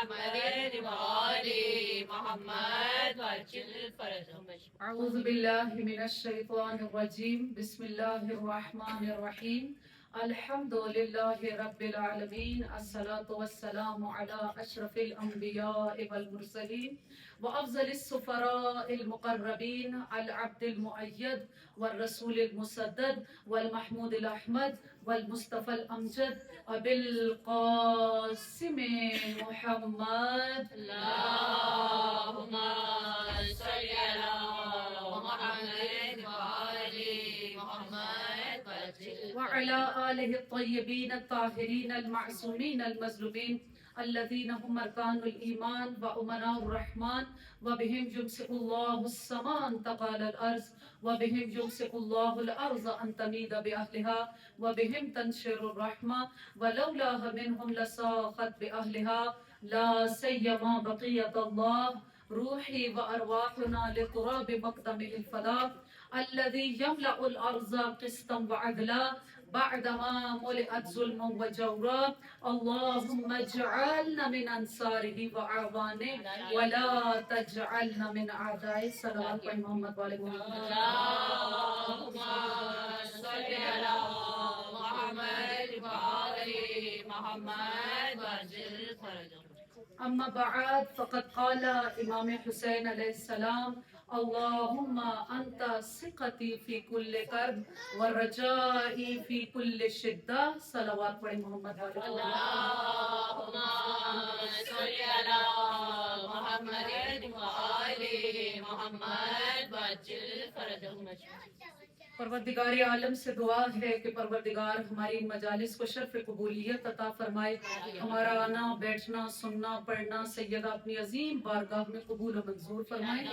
محمد وآل محمد وعجل فرجهم. أعوذ بالله من الشيطان الرجيم. بسم الله الرحمن الرحيم. الحمد لله رب العالمين. الصلاة والسلام على أشرف الأنبياء والمرسلين وأفضل السفراء المقربين العبد المؤيد والرسول المسدد والمحمود الأحمد والمصطفى الأمجد أبي القاسم محمد. اللهم صل على محمد وآل محمد وعجل وعلى آله الطيبين الطاهرين المعصومين المظلومين الذين هم أركان الإيمان وأمناء الرحمن وبهم يمسك الله السماء أن تقال الأرض وبهم يمسك الله الأرض أن تميد بأهلها وبهم تنشر الرحمة ولولاها منهم لساقت بأهلها لا سيما بقية الله روحي وأرواحنا لتراب مقدمه الفلاح الذي يملأ الأرض قسطا وعدلا بعدما ملئت ظلما وجورا. اللهم اجعلنا من أنصاره وأعوانه ولا تجعلنا من أعدائه. صلوات محمد وآل محمد. اللهم صل على محمد وآل محمد وعجل فرجهم. أما بعد فقد قال امام حسین علیہ السلام اللهم أنت ثقتي في كل كرب ورجائي في كل شدة. صلوات پڑھیں محمد وآل محمد. اللهم صل على محمد وآل محمد وعجل فرجهم. پروردگار عالم سے دعا ہے کہ پروردگار ہماری ان مجالس کو شرف قبولیت عطا فرمائے. ہمارا آنا بیٹھنا سننا پڑھنا سیدہ اپنی عظیم بارگاہ میں قبول و منظور فرمائے.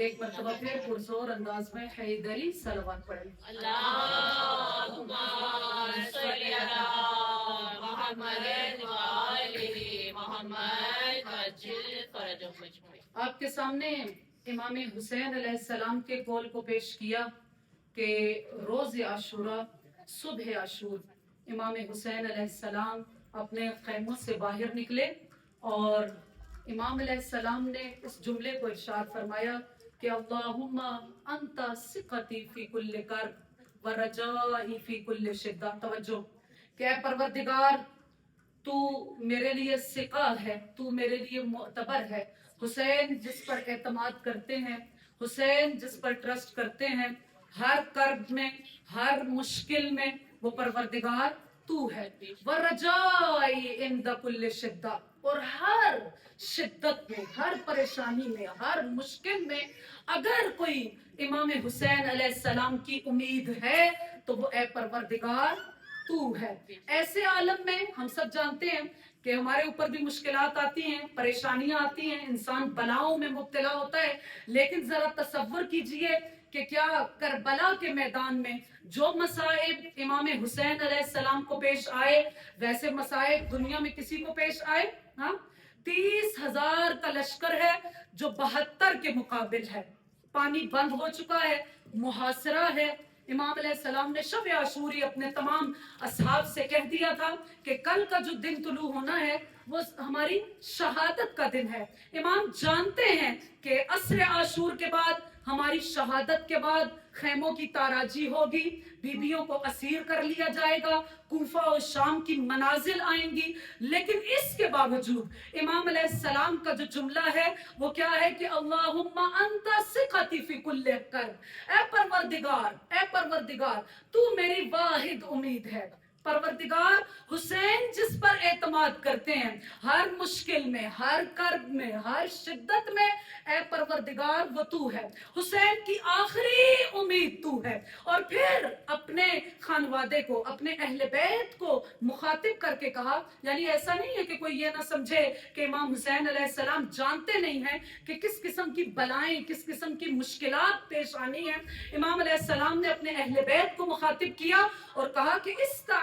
ایک مرتبہ پھر پرزور انداز میں حیدری صلوات پڑھیں. اللهم صل على محمد وآل محمد وعجل فرجهم. آپ کے سامنے امام حسین علیہ السلام کے قول کو پیش کیا کہ روز عاشوراء صبح عاشور امام حسین علیہ السلام اپنے خیموں سے باہر نکلے اور امام علیہ السلام نے اس جملے کو ارشاد فرمایا کہ اللہم انت ثقتی فی کل کرب ورجائی فی کل شدہ. توجہ کہ اے پروردگار تو میرے لیے ثقہ ہے، تو میرے لیے معتبر ہے. حسین جس پر اعتماد کرتے ہیں، حسین جس پر ٹرسٹ کرتے ہیں، ہر کرب میں ہر مشکل میں وہ پروردگار تو ہے. ورجائی عند کل شدہ، اور ہر شدت میں ہر پریشانی میں ہر مشکل میں اگر کوئی امام حسین علیہ السلام کی امید ہے تو وہ اے پروردگار تو ہے. ایسے عالم میں ہم سب جانتے ہیں کہ ہمارے اوپر بھی مشکلات آتی ہیں، پریشانیاں آتی ہیں، انسان بلاؤں میں مبتلا ہوتا ہے. لیکن ذرا تصور کیجئے کہ کیا کربلا کے میدان میں جو مصائب امام حسین علیہ السلام کو پیش آئے ویسے مصائب دنیا میں کسی کو پیش آئے؟ 30,000 کا لشکر ہے جو 72 کے مقابل ہے. پانی بند ہو چکا ہے، محاصرہ ہے. امام علیہ السلام نے شب عاشوری اپنے تمام اصحاب سے کہہ دیا تھا کہ کل کا جو دن طلوع ہونا ہے وہ ہماری شہادت کا دن ہے. امام جانتے ہیں کہ عصر عاشور کے بعد ہماری شہادت کے بعد خیموں کی تاراجی ہوگی، بیویوں کو اسیر کر لیا جائے گا، کوفہ و شام کی منازل آئیں گی. لیکن اس کے باوجود امام علیہ السلام کا جو جملہ ہے وہ کیا ہے کہ اللہم انت ثقتی فی کل کرب. اے پروردگار تو میری واحد امید ہے. پروردگار حسین جس پر اعتماد کرتے ہیں ہر مشکل میں ہر کرب میں ہر شدت میں اے پروردگار وہ تو ہے. حسین کی آخری امید تو ہے. اور پھر اپنے خانوادے کو اپنے اہل بیت کو مخاطب کر کے کہا، یعنی ایسا نہیں ہے کہ کوئی یہ نہ سمجھے کہ امام حسین علیہ السلام جانتے نہیں ہیں کہ کس قسم کی بلائیں کس قسم کی مشکلات پیش آنی ہیں. امام علیہ السلام نے اپنے اہل بیت کو مخاطب کیا اور کہا کہ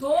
2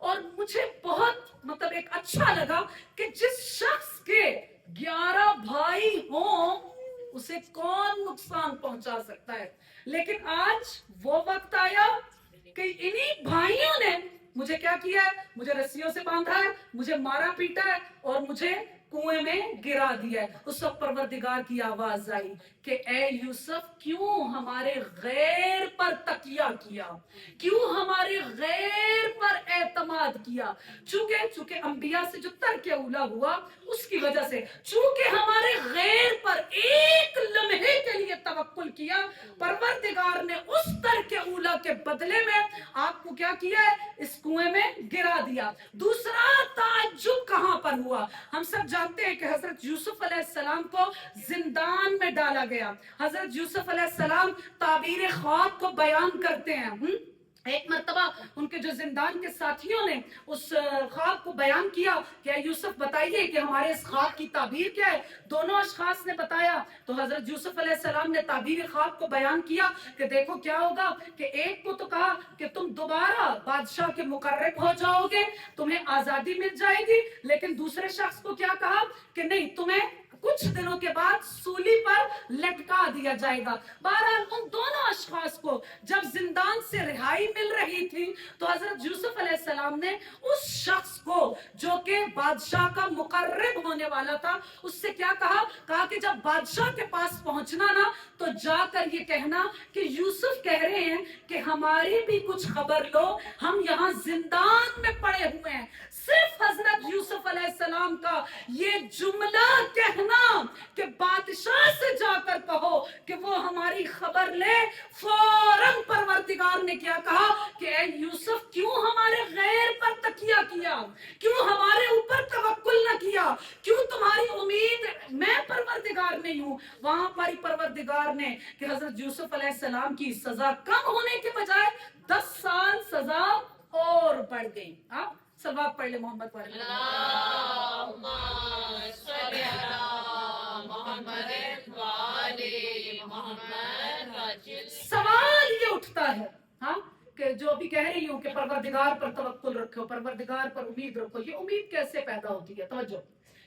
اور مجھے بہت مطلب ایک اچھا لگا کہ جس شخص کے 11 بھائی ہوں اسے کون نقصان پہنچا سکتا ہے، لیکن آج وہ وقت آیا کہ انہی بھائیوں نے مجھے کیا کیا ہے، مجھے رسیوں سے باندھا ہے، مجھے مارا پیٹا ہے اور مجھے کنویں میں گرا دیا ہے۔ اس وقت پروردگار کی آواز آئی کہ اے یوسف کیوں ہمارے غیر پر تکیہ کیا، کیوں ہمارے غیر پر اعتماد کیا، چونکہ انبیاء سے جو ترک اولا ہوا اس کی وجہ سے، چونکہ ہمارے غیر پر ایک لمحے کے لیے توکل کیا، پروردگار نے اس ترک اولا کے بدلے میں آپ کو کیا کیا ہے، اس کنویں میں گرا دیا۔ دوسرا تعجب کہاں پر ہوا؟ ہم سب جانتے ہیں کہ حضرت یوسف علیہ السلام کو زندان میں ڈالا گیا۔ حضرت یوسف علیہ السلام تعبیر خواب کو بیان کرتے ہیں۔ ایک مرتبہ ان کے جو زندان کے ساتھیوں نے اس خواب کو بیان کیا کہ اے یوسف بتائیے کہ ہمارے اس خواب کی تعبیر کیا ہے۔ دونوں اشخاص نے بتایا تو حضرت یوسف علیہ السلام نے تعبیر خواب کو بیان کیا کہ دیکھو کیا ہوگا، کہ ایک کو تو کہا کہ تم دوبارہ بادشاہ کے مقرب ہو جاؤ گے، تمہیں آزادی مل جائے گی، لیکن دوسرے شخص کو کیا کہا کہ نہیں، تمہیں کچھ دنوں کے بعد سولی پر لٹکا دیا جائے گا۔ بہرحال ان دونوں اشخاص کو جب زندان سے رہائی مل رہی تھی تو حضرت یوسف علیہ السلام نے اس شخص کو جو کہ بادشاہ کا مقرب ہونے والا تھا اس سے کیا کہا کہ جب بادشاہ کے پاس پہنچنا نا تو جا کر یہ کہنا کہ یوسف کہہ رہے ہیں کہ ہماری بھی کچھ خبر لو، ہم یہاں زندان میں پڑے ہوئے ہیں۔ صرف حضرت یوسف علیہ السلام کا یہ جملہ کہنا کہ بادشاہ سے جا کر کہو کہ وہ ہماری خبر لے، فوراً پروردگار نے کیا کہا کہ اے یوسف کیوں ہمارے غیر پر تکیہ کیا، کیوں ہمارے اوپر توکل نہ کیا، کیوں تمہاری امید میں پروردگار نہیں ہوں۔ وہاں پر پروردگار نے کہ حضرت یوسف علیہ السلام کی سزا کم ہونے کے بجائے 10 سال سزا اور بڑھ گئی۔ سلوات پڑھ لے محمد پر۔ اللہم صلی علی محمد وآل محمد۔ سوال یہ اٹھتا ہے کہ جو بھی کہہ رہی ہوں کہ پروردگار پر توکل رکھو، پروردگار پر امید رکھو، یہ امید کیسے پیدا ہوتی ہے؟ توجہ،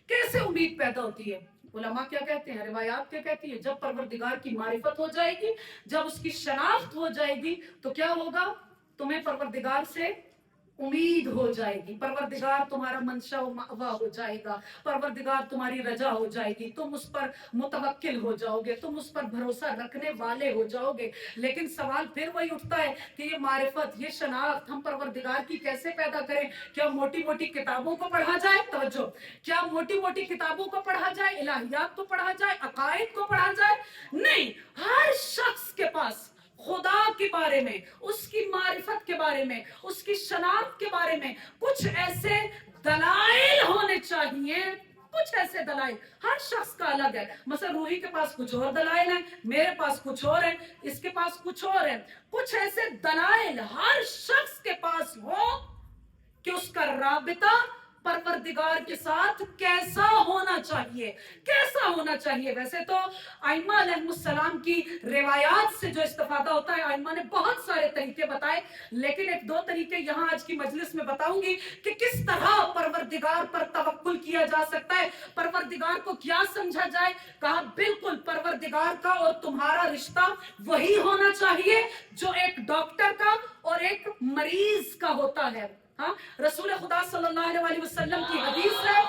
کیسے امید پیدا ہوتی ہے؟ علماء کیا کہتے ہیں، روایات کیا کہتی ہیں؟ جب پروردگار کی معرفت ہو جائے گی، جب اس کی شناخت ہو جائے گی تو کیا ہوگا؟ تمہیں پروردگار سے امید ہو جائے گی، پروردگار تمہارا منشا و مأوا ہو جائے گا، پروردگار تمہاری رجا ہو جائے گی، تم اس پر متوکل ہو جاؤ گے، تم اس پر بھروسہ رکھنے والے ہو جاؤ گے۔ لیکن سوال پھر وہی اٹھتا ہے کہ یہ معرفت، یہ شناخت ہم پروردگار کی کیسے پیدا کریں؟ کیا موٹی موٹی کتابوں کو پڑھا جائے؟ توجہ، کیا موٹی موٹی کتابوں کو پڑھا جائے، الہیات کو پڑھا جائے، عقائد کو پڑھا جائے؟ نہیں، ہر شخص کے پاس خدا کے بارے میں، اس کی معرفت کے بارے میں، اس کی شناخت کے بارے میں کچھ ایسے دلائل ہونے چاہیے، کچھ ایسے دلائل ہر شخص کا الگ ہے۔ مثلا روحی کے پاس کچھ اور دلائل ہیں، میرے پاس کچھ اور ہیں، اس کے پاس کچھ اور ہیں۔ کچھ ایسے دلائل ہر شخص کے پاس ہو کہ اس کا رابطہ پروردگار کے ساتھ کیسا ہونا چاہیے، کیسا ہونا چاہیے۔ ویسے تو ائمہ علیہ السلام کی روایات سے جو استفادہ ہوتا ہے، ائمہ نے بہت سارے طریقے بتائے، لیکن ایک دو طریقے یہاں آج کی مجلس میں بتاؤں گی کہ کس طرح پروردگار پر توکل کیا جا سکتا ہے، پروردگار کو کیا سمجھا جائے۔ کہا بالکل پروردگار کا اور تمہارا رشتہ وہی ہونا چاہیے جو ایک ڈاکٹر کا اور ایک مریض کا ہوتا ہے۔ رسول خدا صلی اللہ علیہ وسلم کی حدیث ہے،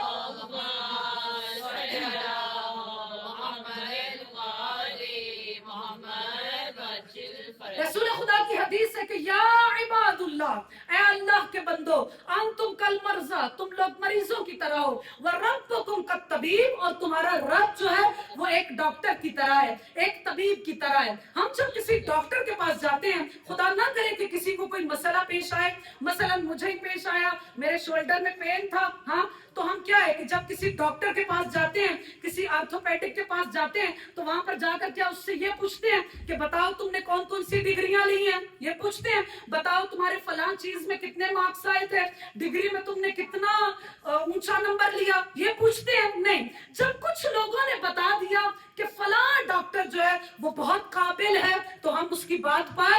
رسول خدا کی حدیث ہے کہ یا عباد اللہ، اے اللہ کے بندو، انتم کل مرضا، تم لوگ مریضوں کی طرح ہو، وربکم کالطبیب، اور تمہارا رب جو ہے وہ ایک ڈاکٹر کی طرح ہے، ایک طبیب کی طرح ہے۔ ہم جب کسی ڈاکٹر کے پاس جاتے ہیں، خدا نہ کرے کہ کسی کو کوئی مسئلہ پیش آئے، مثلا مجھے ہی پیش آیا، میرے شولڈر میں پین تھا، تو ہم کیا ہے کہ جب کسی ڈاکٹر کے پاس جاتے ہیں، کسی آرتھوپیڈک کے پاس جاتے ہیں تو وہاں پر جا کر کیا اس سے یہ پوچھتے ہیں کہ بتاؤ تم نے کون کون سی ڈگریاں لی ہیں، یہ پوچھتے ہیں بتاؤ تمہارے فلاں چیز میں کتنے مارکس آئے تھے، ڈگری میں تم نے کتنا اونچا نمبر لیا، یہ پوچھتے ہیں؟ نہیں۔ جب کچھ لوگوں نے بتا دیا کہ فلاں ڈاکٹر جو ہے وہ بہت قابل ہے تو ہم اس کی بات پر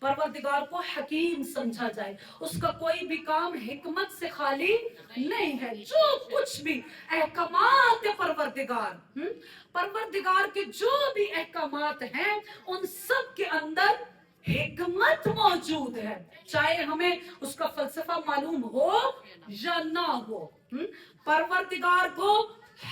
پروردگار کو حکیم سمجھا جائے. اس کا کوئی بھی کام حکمت سے خالی نہیں ہے. جو کچھ بھی احکامات پروردگار کے جو بھی احکامات ہیں ان سب کے اندر حکمت موجود ہے, چاہے ہمیں اس کا فلسفہ معلوم ہو یا نہ ہو. پروردگار کو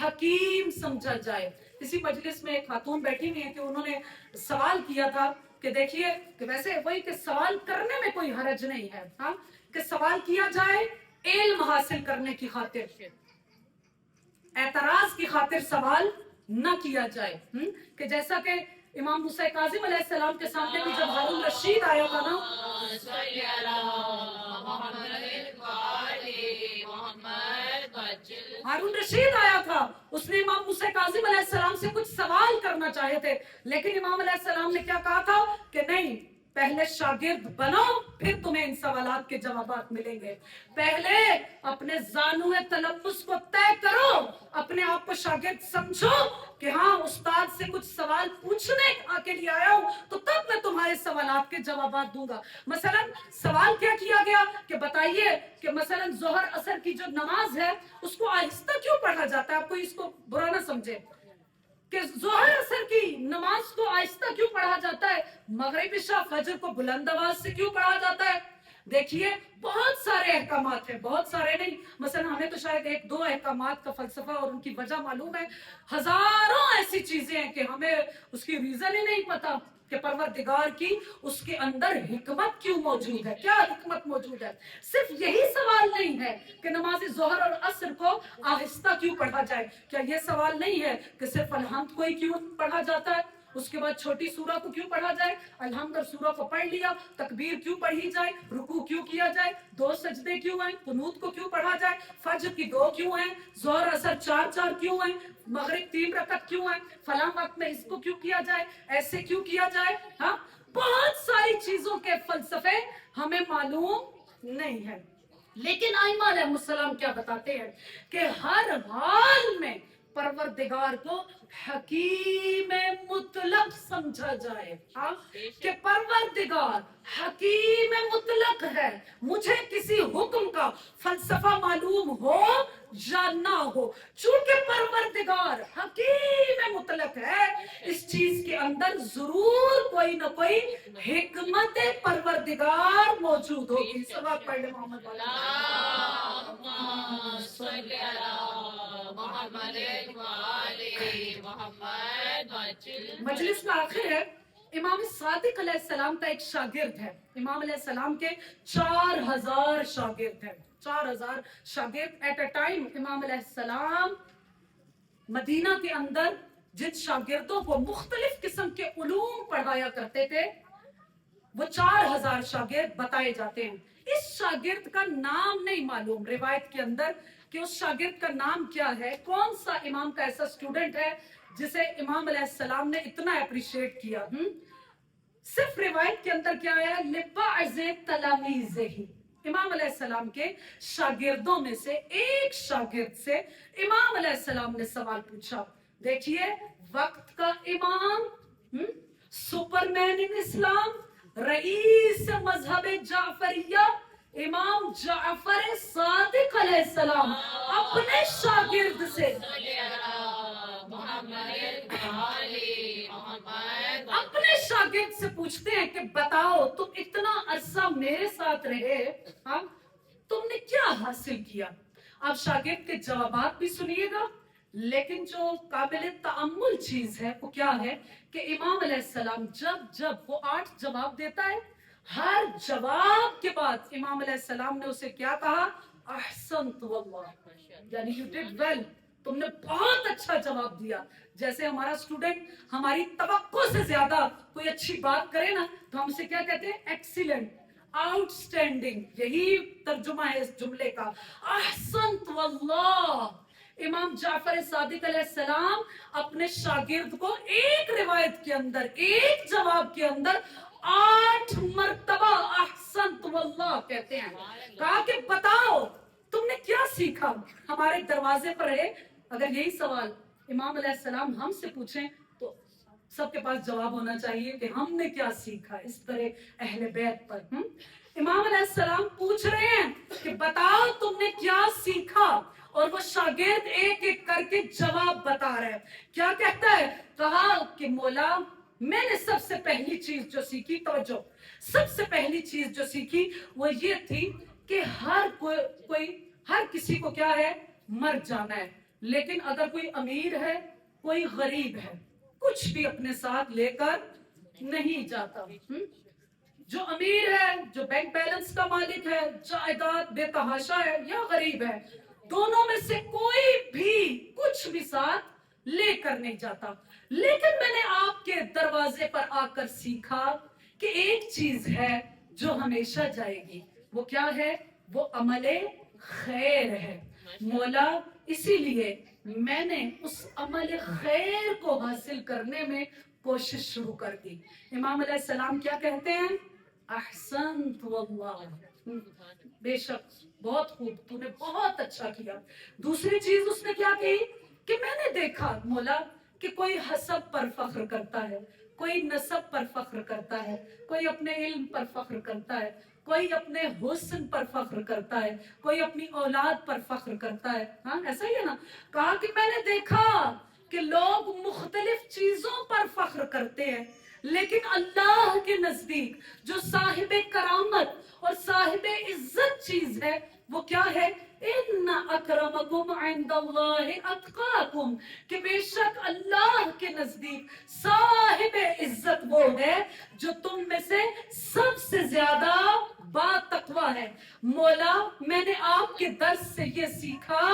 حکیم سمجھا جائے. اسی مجلس میں ایک خاتون بیٹھی ہوئی ہے کہ انہوں نے سوال کیا تھا کہ دیکھیے کہ ویسے وہی کہ سوال کرنے میں کوئی حرج نہیں ہے, ہاں, کہ سوال کیا جائے علم حاصل کرنے کی خاطر, اعتراض کی خاطر سوال نہ کیا جائے. کہ جیسا کہ امام موسیٰ کاظم علیہ السلام کے سامنے بھی جب ہارون رشید آیا تھا نا, ہارون رشید آیا تھا, اس نے امام موسیٰ کاظم علیہ السلام سے کچھ سوال کرنا چاہے تھے, لیکن امام علیہ السلام نے کیا کہا تھا کہ نہیں, پہلے شاگرد بنو پھر تمہیں ان سوالات کے جوابات ملیں گے. پہلے اپنے زانوِ تلفظ کو طے کرو, اپنے آپ کو شاگرد سمجھو کہ ہاں استاد سے کچھ سوال پوچھنے کے لیے آیا ہوں, تو تب میں تمہارے سوالات کے جوابات دوں گا. مثلا سوال کیا کیا گیا کہ بتائیے کہ مثلا ظہر عصر کی جو نماز ہے اس کو آہستہ کیوں پڑھا جاتا ہے. آپ کو اس کو برا نہ سمجھے کہ ظہر عصر کی نماز کو آہستہ کیوں پڑھا جاتا ہے, مغرب عشاء فجر کو بلند آواز سے کیوں پڑھا جاتا ہے. دیکھیے بہت سارے احکامات ہیں, بہت سارے نہیں, مثلا ہمیں تو شاید ایک دو احکامات کا فلسفہ اور ان کی وجہ معلوم ہے, ہزاروں ایسی چیزیں ہیں کہ ہمیں اس کی ریزن ہی نہیں پتا کہ پروردگار کی اس کے اندر حکمت کیوں موجود ہے, کیا حکمت موجود ہے. صرف یہی سوال نہیں ہے کہ نماز ظہر اور عصر کو آہستہ کیوں پڑھا جائے, کیا یہ سوال نہیں ہے کہ صرف الحمد کو ہی کیوں پڑھا جاتا ہے, اس کے بعد چھوٹی سورہ کو کیوں پڑھا جائے, الحمد اور سورہ کو پڑھ لیا, تکبیر کیوں پڑھی جائے, رکوع کیوں کیا جائے, 2 سجدے کیوں ہیں, قنوت کو کیوں پڑھا جائے, فجر کی 2 کیوں ہیں, ظہر عصر 4 کیوں ہیں, مغرب 3 رکعت کیوں ہیں, فلاں وقت میں اس کو کیوں کیا جائے, ایسے کیوں کیا جائے. ہاں, بہت ساری چیزوں کے فلسفے ہمیں معلوم نہیں ہے, لیکن ائمہ علیہ السلام کیا بتاتے ہیں کہ ہر حال میں پروردگار کو حکیم مطلق سمجھا جائے. کہ پروردگار حکیم مطلق ہے, مجھے کسی حکم کا فلسفہ معلوم ہو یا نہ ہو, چونکہ پروردگار حکیم مطلق ہے, اس چیز کے اندر ضرور کوئی نہ کوئی حکمت پروردگار موجود ہوگی. سبق پڑھ لیں محمد مجلس کا آخر ہے. امام صادق علیہ السلام کا ایک شاگرد ہے, امام علیہ السلام کے 4000 شاگرد ہیں, 4000 شاگرد ایٹ اے ٹائم. امام علیہ السلام مدینہ کے اندر جن شاگردوں کو مختلف قسم کے علوم پڑھایا کرتے تھے وہ 4000 شاگرد بتائے جاتے ہیں. اس شاگرد کا نام نہیں معلوم روایت کے اندر کہ اس شاگرد کا نام کیا ہے, کون سا امام کا ایسا اسٹوڈنٹ ہے جسے امام علیہ السلام نے اتنا اپریشیٹ کیا. صرف روایت کے اندر کیا ہے, لبعض تلاميذه, امام علیہ السلام کے شاگردوں میں سے ایک شاگرد سے امام علیہ السلام نے سوال پوچھا. دیکھیے وقت کا امام, سپرمین اسلام, رئیس مذہب جعفریہ, امام جعفر صادق علیہ السلام اپنے شاگرد سے اپنے شاگرد سے پوچھتے ہیں کہ بتاؤ تم اتنا عرصہ میرے ساتھ رہے, ہاں, تم نے کیا حاصل کیا. آپ شاگرد کے جوابات بھی سنیے گا, لیکن جو قابل تأمل چیز ہے وہ کیا ہے کہ امام علیہ السلام جب وہ 8 جواب دیتا ہے, ہر جواب کے بعد امام علیہ السلام نے اسے کیا کہا, احسنت واللہ, یعنی you did well, تم نے بہت اچھا جواب دیا. جیسے ہمارا اسٹوڈنٹ ہماری توقع سے زیادہ کوئی اچھی بات کرے نا تو ہم اسے کیا کہتے ہیں, ایکسیلنٹ, آؤٹ اسٹینڈنگ, یہی ترجمہ ہے اس جملے کا, احسنت واللہ. امام جعفر صادق علیہ السلام اپنے شاگرد کو ایک روایت کے اندر, ایک جواب کے اندر 8 مرتبہ احسنت واللہ کہتے ہیں. کہا کہ بتاؤ تم نے کیا سیکھا, ہمارے دروازے پر ہے اگر یہی سوال امام علیہ السلام ہم سے پوچھیں تو سب کے پاس جواب ہونا چاہیے کہ ہم نے کیا سیکھا اس طرح اہل بیت پر. امام علیہ السلام پوچھ رہے ہیں کہ بتاؤ تم نے کیا سیکھا، اور وہ شاگرد ایک ایک کر کے جواب بتا رہے ہیں. کیا کہتا ہے؟ کہا کہ مولا میں نے سب سے پہلی چیز جو سیکھی، توجہ، سب سے پہلی چیز جو سیکھی وہ یہ تھی کہ ہر کسی کو کیا ہے، مر جانا ہے، لیکن اگر کوئی امیر ہے، کوئی غریب ہے، کچھ بھی اپنے ساتھ لے کر نہیں جاتا. جو امیر ہے، جو بینک بیلنس کا مالک ہے، جائیداد بے تحاشا ہے، یا غریب ہے، دونوں میں سے کوئی بھی کچھ بھی ساتھ لے کر نہیں جاتا. لیکن میں نے آپ کے دروازے پر آ کر سیکھا کہ ایک چیز ہے جو ہمیشہ جائے گی. وہ کیا ہے؟ وہ عمل خیر ہے. مولا اسی لیے میں نے اس عمل خیر کو حاصل کرنے میں کوشش شروع کر دی. امام علیہ السلام کیا کہتے ہیں؟ احسنت واللہ، بے شک بہت خوب، تو نے بہت اچھا کیا. دوسری چیز اس نے کیا کہی کہ میں نے دیکھا مولا کہ کوئی حسب پر فخر کرتا ہے، کوئی نسب پر فخر کرتا ہے، کوئی اپنے علم پر فخر کرتا ہے، کوئی اپنے حسن پر فخر کرتا ہے، کوئی اپنی اولاد پر فخر کرتا ہے. ہاں ایسا ہی ہے نا. کہا کہ میں نے دیکھا کہ لوگ مختلف چیزوں پر فخر کرتے ہیں، لیکن اللہ کے نزدیک جو صاحب کرامت اور صاحب عزت چیز ہے وہ کیا ہے؟ ان اکرمکم عند اللہ اتقاکم، کہ بے شک اللہ کے نزدیک صاحب عزت وہ ہے جو تم میں سے سب سے زیادہ با تقوی ہے. مولا میں نے آپ کے درس سے یہ سیکھا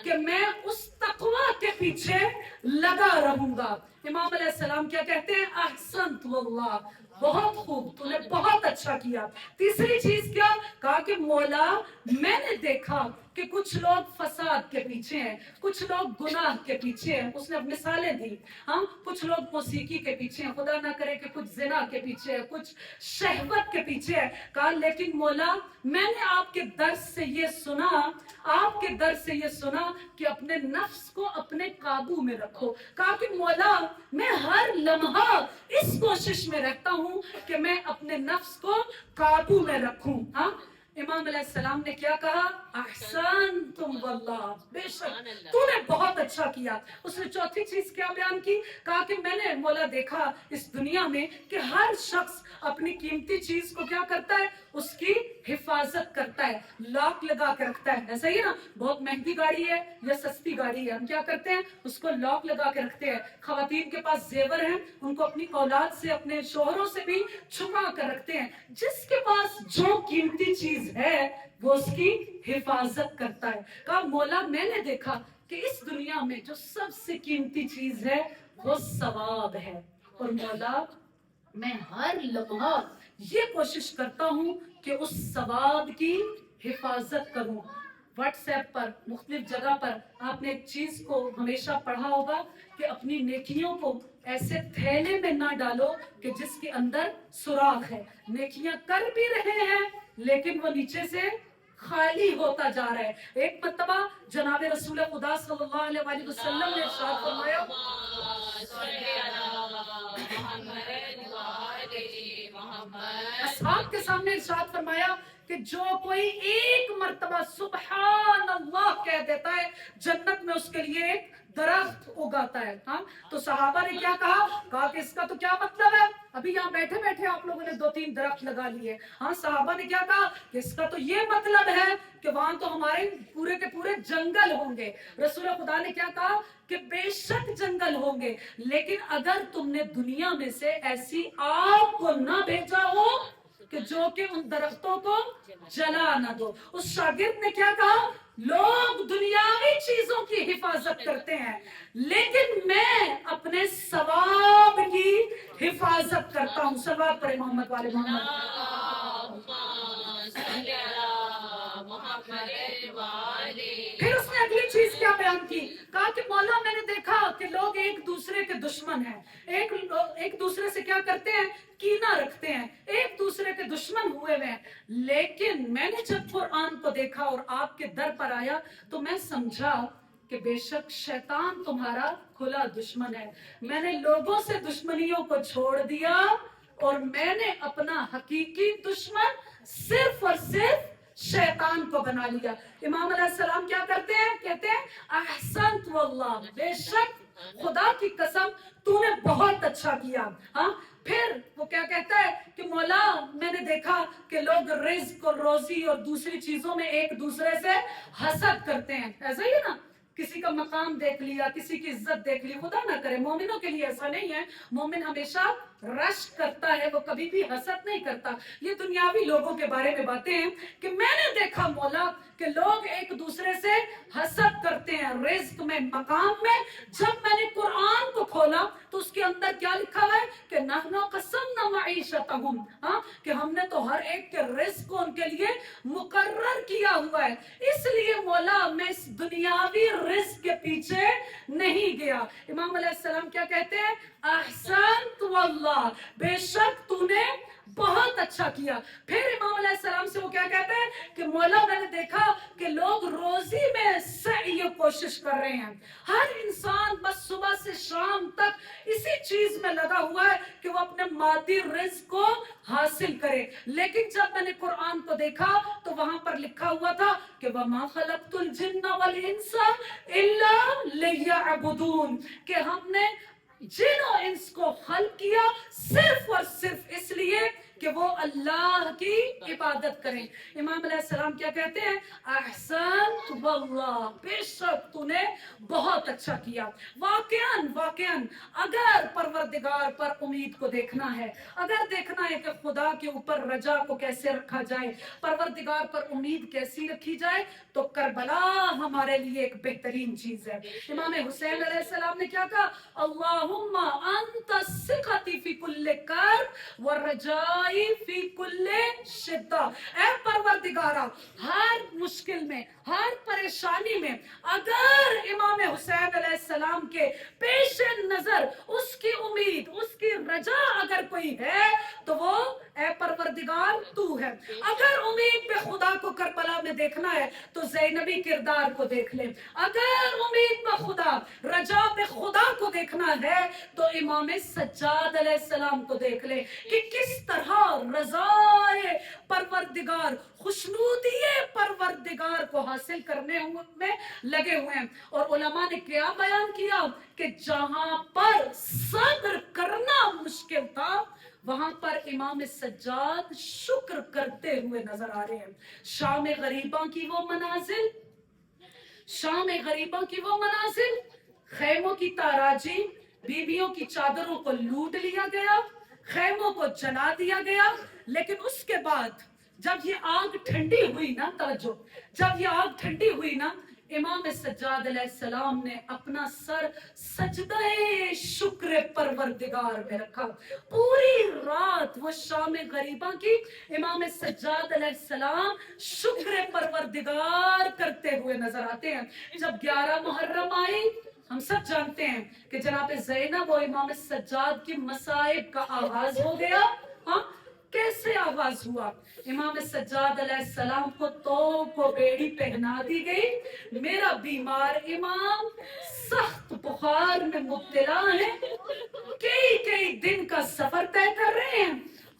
کہ میں اس تقوی کے پیچھے لگا رہوں گا. امام علیہ السلام کیا کہتے ہیں؟ احسنت واللہ، بہت خوب، تو نے بہت اچھا کیا. تیسری چیز کیا؟ کہا کہ مولا میں نے دیکھا کہ کچھ لوگ فساد کے پیچھے ہیں، کچھ لوگ گناہ کے پیچھے ہیں. اس نے اب مثالیں دی. ہاں کچھ لوگ موسیقی کے پیچھے ہیں، خدا نہ کرے کہ کچھ زنا کے پیچھے ہے، کچھ شہوت کے پیچھے ہے. کہا لیکن مولا میں نے آپ کے درس سے یہ سنا، آپ کے درس سے یہ سنا کہ اپنے نفس کو اپنے قابو میں رکھو. کہا کہ مولا میں ہر لمحہ اس کوشش میں رہتا ہوں کہ میں اپنے نفس کو قابو میں رکھوں. ہاں امام علیہ السلام نے کیا کہا؟ احسنتم واللہ، بے شک تو نے بہت اچھا کیا. اس نے چوتھی چیز کیا بیان کی؟ کہا کہ میں نے مولا دیکھا اس دنیا میں کہ ہر شخص اپنی قیمتی چیز کو کیا کرتا ہے؟ اس کی حفاظت کرتا ہے، لاک لگا کے رکھتا ہے. ایسا ہی نا، بہت مہنگی گاڑی ہے یا سستی گاڑی ہے، ہم کیا کرتے ہیں؟ اس کو لاک لگا کے رکھتے ہیں. خواتین کے پاس زیور ہیں، ان کو اپنی اولاد سے، اپنے شوہروں سے بھی چھپا کر رکھتے ہیں. جس کے پاس جو قیمتی چیز ہے وہ اس کی حفاظت کرتا ہے. کہا مولا میں نے دیکھا کہ اس دنیا میں جو سب سے قیمتی چیز ہے وہ ثواب ہے، اور مولا میں ہر لمحہ یہ کوشش کرتا ہوں کہ اس ثواب کی حفاظت کروں. واٹس ایپ پر، مختلف جگہ پر آپ نے ایک چیز کو ہمیشہ پڑھا ہوگا کہ اپنی نیکیوں کو ایسے تھیلے میں نہ ڈالو کہ جس کے اندر سوراخ ہے. نیکیاں کر بھی رہے ہیں لیکن وہ نیچے سے خالی ہوتا جا رہا ہے. ایک مرتبہ جناب رسول خدا صلی اللہ علیہ وآلہ وسلم نے ارشاد فرمایا، اصحاب کے سامنے ارشاد فرمایا کہ جو کوئی ایک مرتبہ سبحان اللہ کہہ دیتا ہے جنت میں اس کے لیے ایک درخت اگاتا ہے. ہاں تو صحابہ نے کیا کہا کہ اس کا تو کیا مطلب ہے؟ ابھی یہاں بیٹھے بیٹھے آپ لوگوں نے 2-3 درخت لگا لیے. ہاں صحابہ نے کیا کہا کہ اس کا تو یہ مطلب ہے کہ وہاں تو ہمارے پورے کے پورے جنگل ہوں گے. رسول خدا نے کیا کہا کہ بے شک جنگل ہوں گے، لیکن اگر تم نے دنیا میں سے ایسی آگ کو نہ بھیجا ہو کہ جو کہ ان درختوں کو جلا نہ دو. اس شاگرد نے کیا کہا؟ لوگ دنیاوی چیزوں کی حفاظت کرتے ہیں لیکن میں اپنے ثواب کی حفاظت کرتا ہوں. صلوات پڑھیں محمد والے محمد. پھر اس نے اگلی چیز کیا بیان کی؟ کہا کہ مولا میں نے دیکھا کہ لوگ ایک دوسرے کے دشمن ہیں، ایک دوسرے سے کیا کرتے ہیں؟ کینہ رکھتے ہیں، ایک دوسرے کے دشمن ہوئے ہیں. لیکن میں نے جب قرآن کو دیکھا اور آپ کے در پر آیا تو میں سمجھا کہ بے شک شیطان تمہارا کھلا دشمن ہے، میں نے لوگوں سے دشمنیوں کو چھوڑ دیا اور میں نے اپنا حقیقی دشمن صرف اور صرف شیطان کو بنا لیا۔ امام علیہ السلام کیا کرتے ہیں؟ کہتے ہیں احسنت واللہ، بے شک خدا کی قسم تو نے بہت اچھا کیا۔ ہاں پھر وہ کیا کہتا ہے کہ مولا میں نے دیکھا کہ لوگ رزق اور روزی اور دوسری چیزوں میں ایک دوسرے سے حسد کرتے ہیں، ایسا ہی ہے نا، کسی کا مقام دیکھ لیا، کسی کی عزت دیکھ لی، خدا نہ کرے، مومنوں کے لیے ایسا نہیں ہے، مومن ہمیشہ رشک کرتا ہے، وہ کبھی بھی حسد نہیں کرتا۔ یہ دنیاوی لوگوں کے بارے میں باتیں ہیں کہ میں نے دیکھا مولا کہ لوگ ایک دوسرے سے حسد کرتے ہیں رزق میں، مقام میں۔ جب میں نے قرآن کو کھولا تو اس کے اندر کیا لکھا ہوا ہے کہ نحن قسمنا معیشتہم، ہاں کہ ہم نے تو ہر ایک کے رزق کو ان کے لیے مقرر کیا ہوا ہے، اس لیے مولا میں اس دنیاوی رزق کے پیچھے نہیں گیا۔ امام علیہ السلام کیا کہتے ہیں؟ احسنت واللہ، بے شک تو نے بہت اچھا کیا۔ پھر امام علیہ السلام سے وہ کیا کہتے ہیں کہ مولا میں نے دیکھا کہ لوگ روزی میں سعی کوشش کر رہے ہیں، ہر انسان بس صبح سے شام تک اسی چیز میں لگا ہوا ہے کہ وہ اپنے مادی رزق کو حاصل کرے، لیکن جب میں نے قرآن کو دیکھا تو وہاں پر لکھا ہوا تھا کہ وَمَا خَلَقْتُ الْجِنَّ وَالْإِنسَ إِلَّا لِيَعْبُدُونَ، کہ ہم نے جن و انس کو خلق کیا صرف اور صرف اس لیے کہ وہ اللہ کی عبادت کریں۔ امام علیہ السلام کیا کہتے ہیں؟ احسنت واللہ، بے شک تو نے بہت اچھا کیا۔ واقعاً اگر پروردگار پر امید کو دیکھنا ہے، اگر دیکھنا ہے کہ خدا کے اوپر رجا کو کیسے رکھا جائے، پروردگار پر امید کیسی رکھی جائے، تو کربلا ہمارے لیے ایک بہترین چیز ہے۔ امام حسین علیہ السلام نے کیا کہا؟ اللہم انت الثقتی فی کل کرب والرجائی فی کل شدہ، اے پروردگارہ ہر مشکل میں، ہر پریشانی میں اگر امام حسین علیہ السلام کے پیش نظر اس کی امید، اس کی رجا اگر کوئی ہے تو وہ اے پروردگار تو ہے۔ اگر امید پہ خدا کو کربلا میں دیکھنا ہے تو زینبی کردار کو دیکھ لیں، اگر امید پہ خدا، رجا پہ خدا کو دیکھنا ہے تو امام سجاد علیہ السلام کو دیکھ لیں کہ کس طرح رضائے پروردگار، خوشنودی پروردگار کو حاصل کرنے میں لگے ہوئے ہیں۔ اور علماء نے کیا بیان کیا کہ جہاں پر صبر کرنا مشکل تھا وہاں پر امام سجاد شکر کرتے ہوئے نظر آ رہے ہیں۔ شام غریباں کی وہ منازل، شام غریباں کی وہ منازل، خیموں کی تاراجی، بیویوں کی چادروں کو لوٹ لیا گیا، خیموں کو جلا دیا گیا، لیکن اس کے بعد جب یہ آگ ٹھنڈی ہوئی نا، توجہ، جب یہ آگ ٹھنڈی ہوئی نا، امام سجاد علیہ السلام نے اپنا سر سجدہ شکر پروردگار میں رکھا۔ پوری رات وہ شام غریبہ کی امام سجاد علیہ السلام شکر پروردگار کرتے ہوئے نظر آتے ہیں۔ جب 11 محرم آئی، ہم سب جانتے ہیں کہ جناب زینب و امام سجاد کی مصائب کا آغاز ہو گیا۔ ہاں کیسے آغاز ہوا؟ امام سجاد علیہ السلام کو توپ و بیڑی پہنا دی گئی، میرا بیمار امام سخت بخار میں مبتلا ہے، کئی دن کا سفر طے کر رہے ہیں۔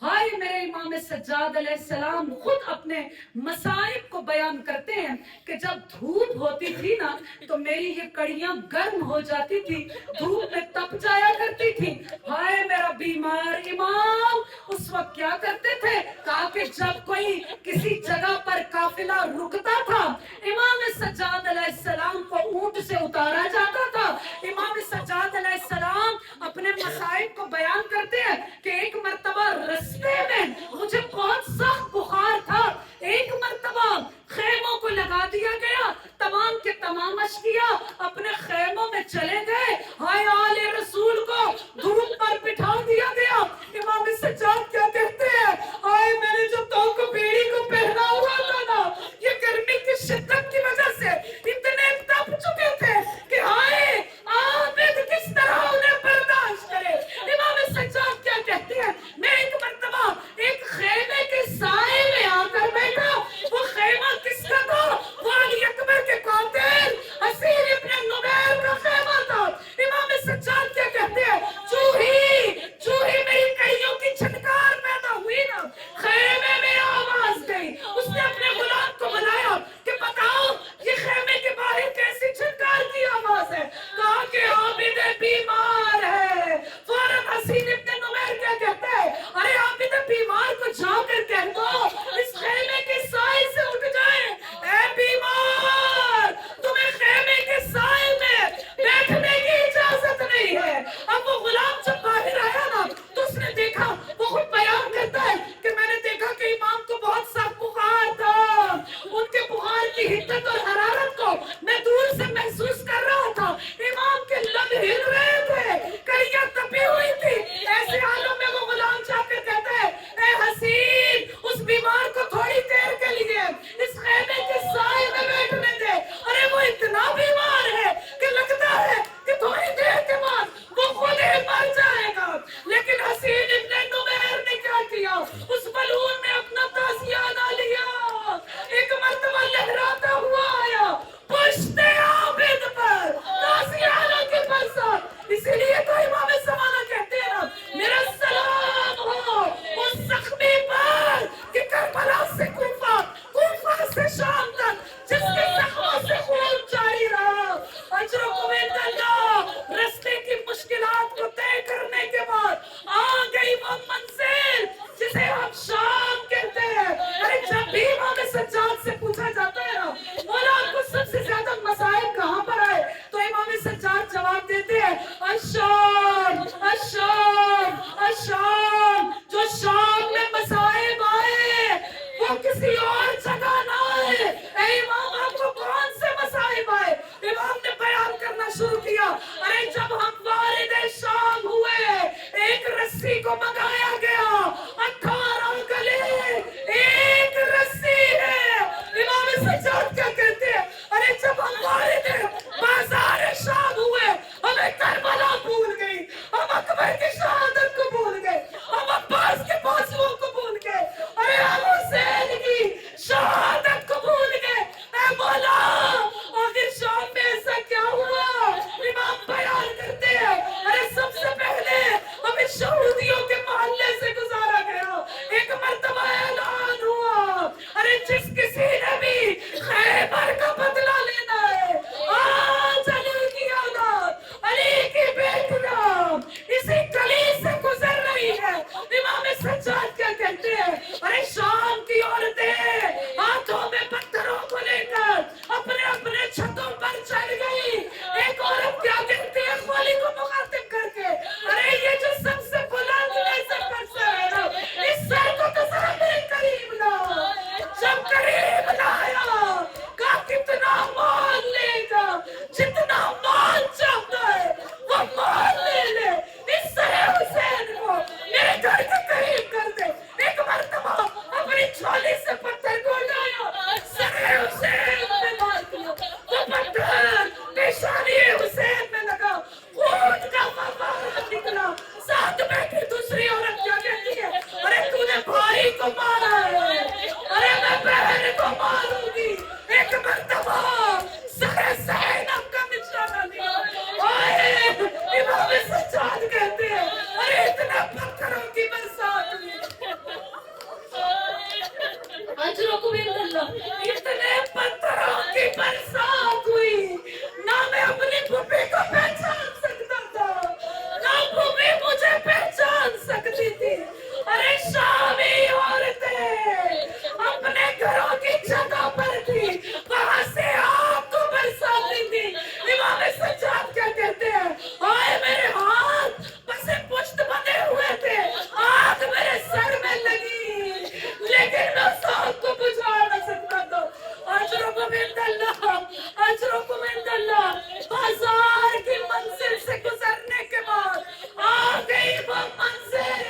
ہائے میرے امام سجاد علیہ السلام خود اپنے مصائب کو بیان کرتے ہیں کہ جب دھوپ ہوتی تھی نا تو میری یہ کڑیاں گرم ہو جاتی تھی، دھوپ میں تپ جایا کرتی تھی۔ ہائے میرا بیمار امام اس وقت کیا کرتے تھے؟ کہا کہ جب کوئی کسی جگہ پر قافلہ رکتا تھا، امام سجاد علیہ السلام کو اونٹ سے اتارا جاتا تھا۔ امام سجاد علیہ السلام اپنے مصائب کو بیان کرتے ہیں کہ ایک مرتبہ رستے میں مجھے بہت سخت بخار تھا، ایک مرتبہ خیموں کو لگا دیا گیا، تمام کے تمام اشقیاء اپنے خیموں میں چلے گئے، ہائے آل رسول کو دھوپ پر بٹھا دیا گیا۔ امام سجاد کیا کہتے ہیں؟ ہائے میں نے جو توق بیڑی کو پہنا ہوا تھا نا، یہ گرمی کی شدت کی وجہ سے اتنے تپ چکے تھے کہ ہائے عابد کس طرح انہیں برداشت کرے۔ امام سجاد کیا کہتے ہیں؟ میں ایک مرتبہ ایک خیمے کے سائے میں آ کر بیٹھا، وہ خیمہ کس کا تھا؟ وہ علی اکبر کے قاتل اسیر ابن برسات ہوئی نہ میں اپنی پھوپھی کو پہچان سکتا تھا نہ پھوپھی مجھے پہچان سکتی تھی. ارے شامی عورتیں اپنے گھروں کی جگہ پر تھی وہاں سے آپ کو برساتی تھی. امام سجاد کیا کہتے ہیں؟ آئے میرے ہاتھ بس پشت بندے ہوئے تھے آگ میرے سر میں لگی لیکن میں اس آگ کو بجھا نہ سکتا تھا. اجرکم عند اللہ اجرکم عند اللہ. بازار کی منزل سے گزرنے کے بعد آ گئی وہ منزل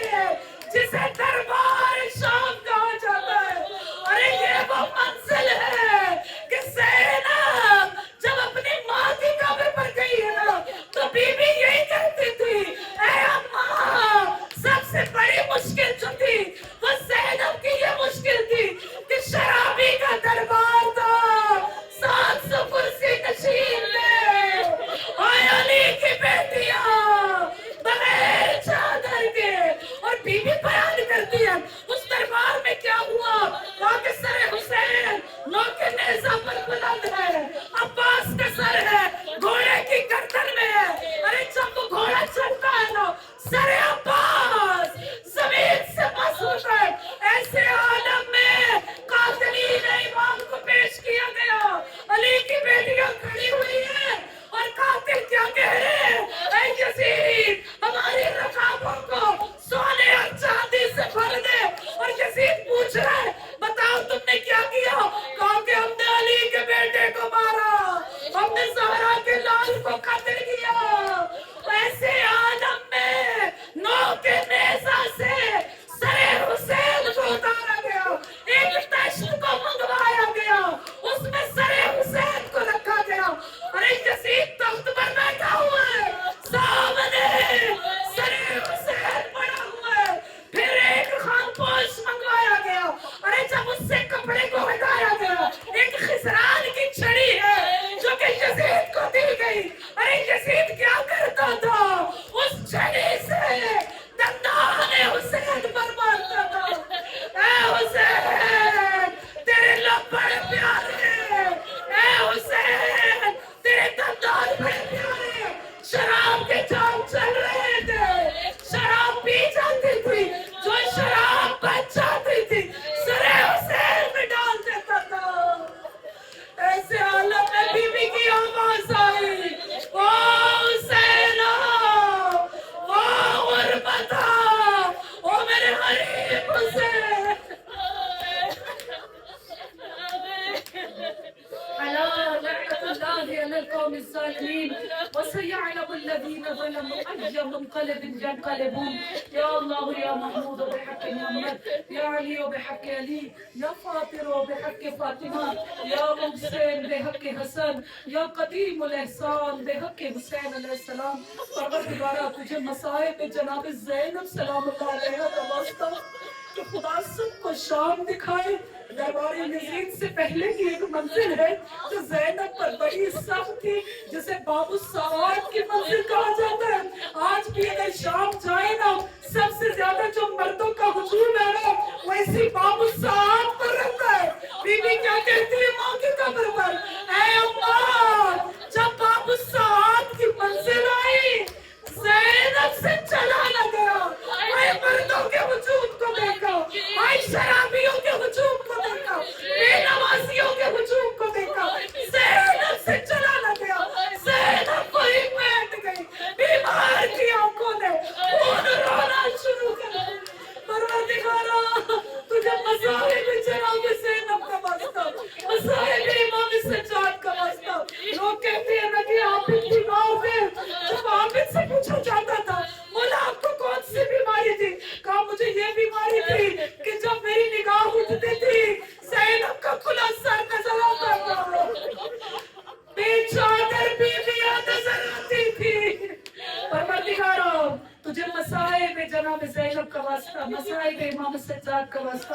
جسے دربار شام کہا جاتا ہے. ارے یہ وہ منزل ہے کہ زینب جب اپنی ماں کی قبر پر گئی ہے نا تو بی بی یہی کہتی تھی اے اماں سب سے بڑی مشکل جو تھی وہ زینب کی یہ مشکل تھی کہ شرابی کا دربار تھا 700 کرسی نشین میں آئے علی کی بیٹیاں بغیر چادر کے. اور بی بی بیان کرتی ہے اس دربار میں کیا ہوا وہاں کے سر حسین نوکے نیزہ پر بلند ہے عباس کا سر ہے گھوڑے کی گردن میں ہے. ارے جب وہ گھوڑا چلتا ہے نا سر عباس زمین سے مس ہوتا ہے. ایسے عالم میں قاتلین امام کو پیش کیا گیا. علی کی بیٹیاں کھڑی ہوئی ہیں اور قاتل کیا کہہ رہے ہیں اے یزید ہماری رکابوں کو سونے اور چاندی سے بھر دے. اور یزید پوچھ رہا ہے بتاؤ تم نے کیا کیا؟ کہا کہ ہم نے علی کے بیٹے کو مارا ہم نے زہرا کے لال کو قتل کیا. ایسے عالم میں نو کے نیزہ سے سر حسین کو اتارا گیا ایک تشت کو منگوایا گیا اس میں سر حسین کو رکھا گیا. ارے یزید تخت پر بیٹھا ہوا ہے سامنے سر حسین پڑا ہوا ہے. پھر ایک خاموش منگوایا گیا. ارے جب اس سے کپڑے کو ہٹایا گیا ایک خزران کی چھڑی ہے جو کہ یزید کو دی گئی. ارے یزید کیا کرتا تھا اس چھڑی سے دندان حسین پر مارتا تھا. اے حسین تیرے لب بڑے پیارے اے حسین تیرے دندان بڑے پیارے. شراب کے جام چل رہے تھے شراب پی جاتی تھی جو شراب بچ جاتی تھی سر حسین میں ڈال دیتا تھا. ایسے عالم میں بی بی کی آواز آئی او حسینہ او غربتہ او میرے غریب حسین. الا لعنت اللہ علی القوم الظالمین وسيعلم الذين ظلموا أي منقلب ينقلبون. يا الله يا محمود بحق محمد يا علي بحق علي يا فاطر بحق فاطمة يا حسين بحق حسن يا قديم الإحسان بحق حسين علیہ السلام. پروردگارا تجھے مصائب جناب زینب سلام اللہ علیہ کا واسطہ کہ خدا سب کو شام دکھائے. دربار یزید سے پہلے کی ایک منزل ہے جو زینب پر بڑی سخت تھی جسے باب السواد کی منزل کہا جاتا ہے. آج بھی اگر شام جائے نا سب سے زیادہ جو مردوں کا ہجوم ہے نا وہ اسی باب السواد پر رہتا ہے. بی بی کیا کہتی ہے ماں کی قبر پر اے اماں جب باب السواد کی منزل آئی زینب سے چلا نہ گیا. اے مردوں کے وجود کو دیکھا اے شرابیوں کے وجود کو دیکھا بے نمازیوں کے وجود کو دیکھا زینب سے چلا نہ گیا. زینب وہی بیٹھ گئی بیمار کی آنکھوں نے خون رونا شروع کر دیا. پروردگارا تجھے مصائب جناب زینب کا واسطہ مصائب امام سجاد کا واسطہ. لوگ کہتے ہیں نا کہ عابد بیمار ہوئے جب عابد سے پوچھا جاتا تھا مولا آپ کو کون سی بیماری تھی کہا مجھے یہ بیماری تھی کہ جب میری نگاہ اٹھتی تھی زینب کا کھلا سر نظر آتا تھا بے چادر بیویاں نظر آتی تھی. پروردگارا تجھے مصائب جناب زینب کا واسطہ مصائب امام سجاد کا واسطہ